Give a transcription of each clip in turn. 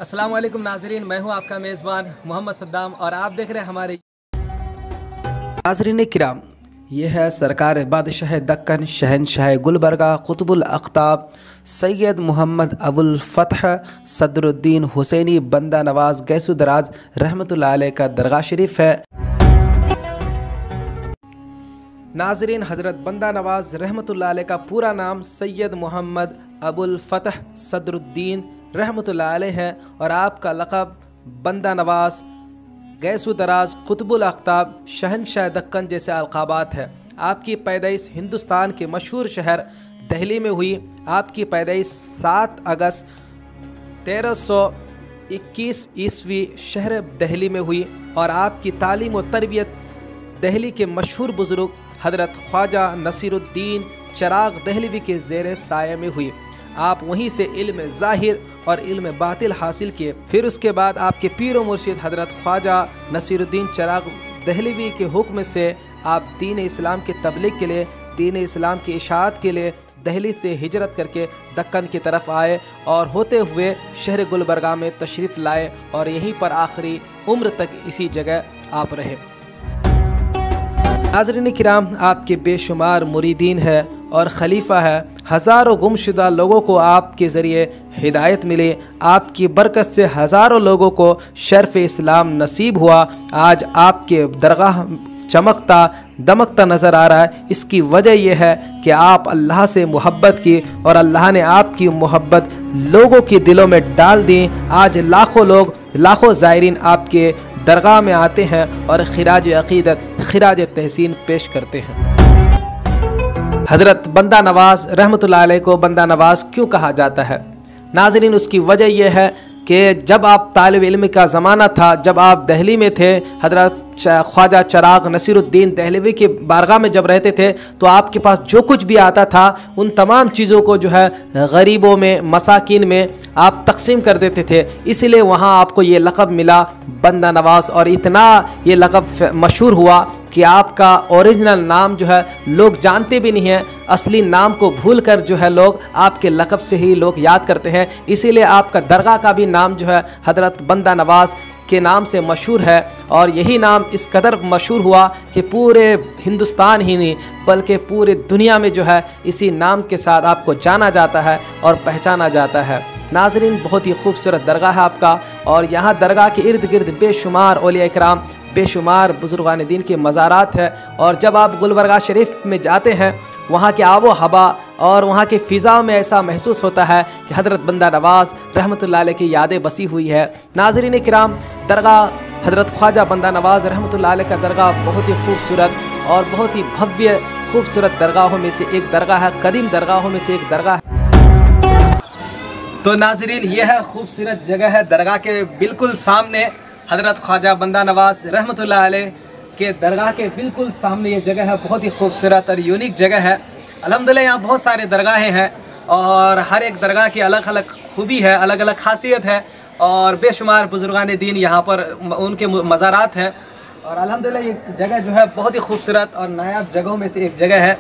अस्सलाम वालेकुम नाजरीन, मैं हूं आपका मेज़बान मोहम्मद सद्दाम और आप देख रहे हैं हमारे नाजरीन किराम। यह है सरकार बादशाह दक्कन शहनशाह गुलबर्गा कुतुबुल अख्ताब सैयद मोहम्मद अबुल फ़तह सदरुद्दीन हुसैनी बंदा नवाज गैसु दराज रहमतुल्लाह अलैह का दरगाह शरीफ है। नाजरीन, हज़रत बंदा नवाज रहमतुल्लाह अलैह का पूरा नाम सैयद मोहम्मद अबुल फ़तह सदरुद्दीन रहमतुल्लाह अलैह है और आपका लक़ब बंदा नवाज गैसु दराज कुतुबुल अख्ताब शहनशाह दक्कन जैसे अलक़ाबात है। आपकी पैदाइश हिंदुस्तान के मशहूर शहर दिल्ली में हुई। आपकी पैदाइश 7 अगस्त 1321 ईस्वी शहर दिल्ली में हुई और आपकी तालीम व तरबियत दिल्ली के मशहूर बुज़ुर्ग हज़रत ख्वाजा नसीरुद्दीन चिराग दहलवी के ज़ेर साया में हुई। आप वहीं से इल्म ज़ाहिर और इल्म बातिल हासिल किए। फिर उसके बाद आपके पीर व मुर्शिद हज़रत ख्वाजा नसीरुद्दीन चिराग दहलवी के हुक्म से आप दीन इस्लाम के तबलीग के लिए, दीन इस्लाम की इशाअत के लिए दिल्ली से हिजरत करके दक्कन की तरफ आए और होते हुए शहर गुलबर्गा में तशरीफ़ लाए और यहीं पर आखिरी उम्र तक इसी जगह आप रहे। नाज़रीन किराम, आपके बेशुमार मुरीदीन है और खलीफा है। हज़ारों गुमशुदा लोगों को आपके ज़रिए हिदायत मिली। आपकी बरकत से हज़ारों लोगों को शर्फ़ इस्लाम नसीब हुआ। आज आपके दरगाह चमकता दमकता नज़र आ रहा है। इसकी वजह यह है कि आप अल्लाह से मोहब्बत की और अल्लाह ने आपकी मोहब्बत लोगों के दिलों में डाल दी। आज लाखों लोग, लाखों ज़ायरीन आपके दरगाह में आते हैं और खिराज अक़ीदत, खिराज तहसीन पेश करते हैं। हज़रत बंदा नवाज रहमतुल्लाह अलैह को बंदा नवाज क्यों कहा जाता है? नाज़रीन, उसकी वजह यह है कि जब आप तालिब इल्म का ज़माना था, जब आप दिल्ली में थे, हज़रत ख्वाजा चिराग नसीरुद्दीन दहलवी के बारगाह में जब रहते थे तो आपके पास जो कुछ भी आता था उन तमाम चीज़ों को जो है गरीबों में, मसाकिन में आप तकसीम कर देते थे। इसलिए वहाँ आपको ये लक़ब मिला बंदा नवाज और इतना ये लक़ब मशहूर हुआ कि आपका ओरिजिनल नाम जो है लोग जानते भी नहीं हैं। असली नाम को भूल कर जो है लोग आपके लक़ब से ही लोग याद करते हैं। इसीलिए आपका दरगाह का भी नाम जो है हज़रत बंदा नवाज के नाम से मशहूर है और यही नाम इस कदर मशहूर हुआ कि पूरे हिंदुस्तान ही नहीं बल्कि पूरी दुनिया में जो है इसी नाम के साथ आपको जाना जाता है और पहचाना जाता है। नाज़रीन, बहुत ही खूबसूरत दरगाह है आपका और यहाँ दरगाह के इर्द गिर्द बेशुमार औलिया इकराम, बेशुमार बुजुर्गान दीन के मज़ारात है। और जब आप गुलबर्गा शरीफ में जाते हैं वहाँ के आबो हवा और वहाँ के फ़िज़ा में ऐसा महसूस होता है कि हज़रत बंदा नवाज रहमतुल्लाह अलैह की यादें बसी हुई है। नाज़रीन किराम, दरगाह हज़रत ख्वाजा बंदा नवाज रहमतुल्लाह अलैह का दरगाह बहुत ही खूबसूरत और बहुत ही भव्य खूबसूरत दरगाहों में से एक दरगाह है, कदीम दरगाहों में से एक दरगाह है। तो नाज़रीन, यह है खूबसूरत जगह है। दरगाह के बिल्कुल सामने हज़रत ख्वाजा बंदा नवाज रहमतुल्लाह अलैह के दरगाह के बिल्कुल सामने ये जगह है। बहुत ही खूबसूरत और यूनिक जगह है। अल्हम्दुलिल्लाह यहाँ बहुत सारे दरगाहें हैं और हर एक दरगाह की अलग अलग खूबी है, अलग अलग खासियत है और बेशुमार बुजुर्गान दीन यहाँ पर उनके मज़ारात हैं और अल्हम्दुलिल्लाह ये जगह जो है बहुत ही खूबसूरत और नायाब जगहों में से एक जगह है।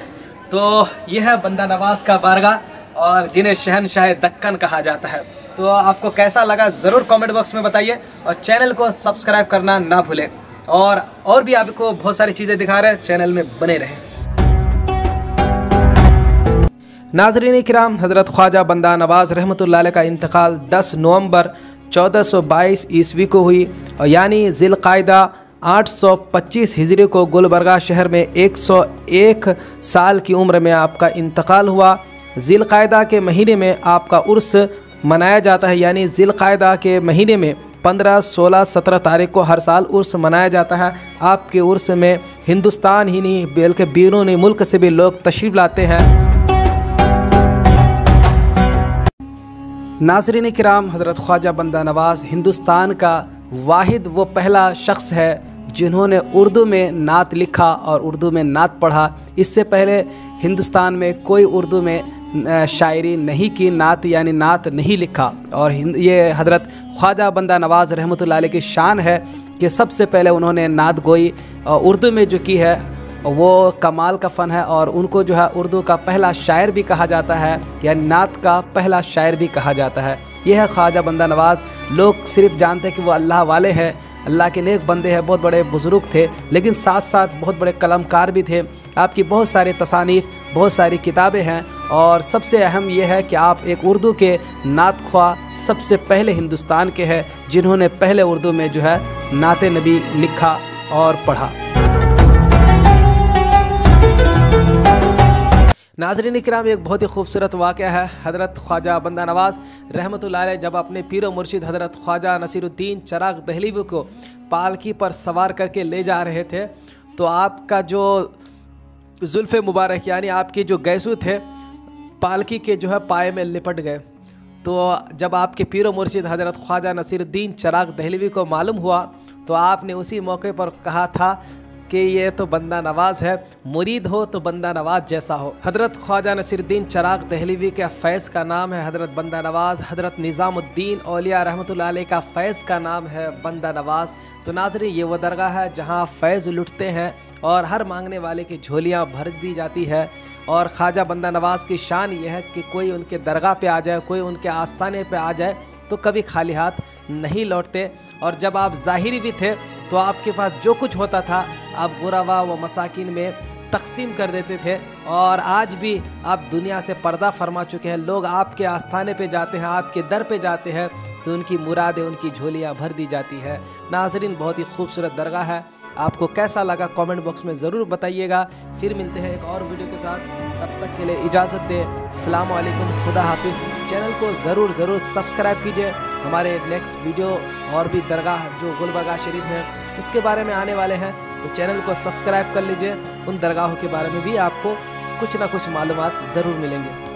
तो यह है बंदा नवाज का बारगाह और जिन्हें शहनशाह दक्कन कहा जाता है। तो आपको कैसा लगा ज़रूर कमेंट बॉक्स में बताइए और चैनल को सब्सक्राइब करना ना भूलें और भी आपको बहुत सारी चीज़ें दिखा रहे हैं, चैनल में बने रहें। नाज़रीन किराम, हज़रत ख्वाजा बंदा नवाज रहमतुल्लाह अलैह का इंतकाल 10 नवंबर 1422 ईस्वी को हुई और यानी ज़िलक़ाइदा 825 हिजरी को गुलबर्गा शहर में 101 साल की उम्र में आपका इंतकाल हुआ। ज़िलक़ाइदा के महीने में आपका उर्स मनाया जाता है, यानी ज़िलक़ाइदा के महीने में 15, 16, 17 तारीख को हर साल उर्स मनाया जाता है। आपके उर्स में हिंदुस्तान ही नहीं बल्कि बैरून मुल्क से भी लोग तशरीफ़ लाते हैं। नाज़रीन किराम, हज़रत ख्वाजा बंदा नवाज हिंदुस्तान का वाहिद वो पहला शख्स है जिन्होंने उर्दू में नात लिखा और उर्दू में नात पढ़ा। इससे पहले हिंदुस्तान में कोई उर्दू में शायरी नहीं की, नात यानी नात नहीं लिखा। और ये हज़रत ख्वाजा बंदा नवाज रहमतुल्लाह अलैह की शान है कि सबसे पहले उन्होंने नात गोई उर्दू में जो की है वो कमाल का फ़न है और उनको जो है उर्दू का पहला शायर भी कहा जाता है या नात का पहला शायर भी कहा जाता है। यह है ख्वाजा बंदा नवाज लोग सिर्फ जानते हैं कि वो अल्लाह वाले हैं, अल्लाह के नेक बंदे हैं, बहुत बड़े बुज़ुर्ग थे, लेकिन साथ साथ बहुत बड़े कलमकार भी थे। आपकी बहुत सारे तसानीफ़, बहुत सारी किताबें हैं, और सबसे अहम यह है कि आप एक उर्दू के नात ख्वाह सबसे पहले हिंदुस्तान के हैं जिन्होंने पहले उर्दू में जो है नाते नबी लिखा और पढ़ा। नाज़रीन इकराम, एक बहुत ही खूबसूरत वाक़या है। हज़रत ख्वाजा बंदा नवाज़ रहमतुल्लाह अलैह जब अपने पीर मुर्शिद हज़रत ख्वाजा नसीरुद्दीन चिराग दहलवी को पालकी पर सवार करके ले जा रहे थे, तो आपका जो जुल्फ़े मुबारक यानी आपके जो गैसू थे पालकी के जो है पाए में लिपट गए। तो जब आपके पीर मुर्शिद हज़रत ख्वाजा नसीरुद्दीन चिराग दहलवी को मालूम हुआ तो आपने उसी मौके पर कहा था कि ये तो बंदा नवाज़ है, मुरीद हो तो बंदा नवाज़ जैसा हो। हज़रत ख्वाजा नसीरुद्दीन चिराग दहलवी के फैज़ का नाम है हज़रत बंदा नवाज़। हज़रत निज़ामुद्दीन औलिया रहमतुल्लाह अलैह का फैज़ का नाम है बंदा नवाज़। तो नाज़रीन, ये वो दरगाह है जहाँ फैज़ लुटते हैं और हर मांगने वाले की झोलियाँ भर दी जाती है। और ख्वाजा बंदा नवाज़ की शान यह है कि कोई उनके दरगाह पे आ जाए, कोई उनके आस्थाने पे आ जाए तो कभी खाली हाथ नहीं लौटते। और जब आप ज़ाहिरी भी थे तो आपके पास जो कुछ होता था आप गुरबा व मसाकिन में तकसीम कर देते थे। और आज भी आप दुनिया से पर्दा फरमा चुके हैं। लोग आपके आस्थाने पे जाते हैं, आपके दर पे जाते हैं तो उनकी मुरादें, उनकी झोलियाँ भर दी जाती है। नाज़रीन, बहुत ही खूबसूरत दरगाह है। आपको कैसा लगा कमेंट बॉक्स में ज़रूर बताइएगा। फिर मिलते हैं एक और वीडियो के साथ, तब तक के लिए इजाज़त दें। अस्सलाम वालेकुम, खुदा हाफिज़। चैनल को ज़रूर सब्सक्राइब कीजिए। हमारे नेक्स्ट वीडियो और भी दरगाह जो गुलबर्गा शरीफ है उसके बारे में आने वाले हैं, तो चैनल को सब्सक्राइब कर लीजिए। उन दरगाहों के बारे में भी आपको कुछ ना कुछ मालूमात ज़रूर मिलेंगे।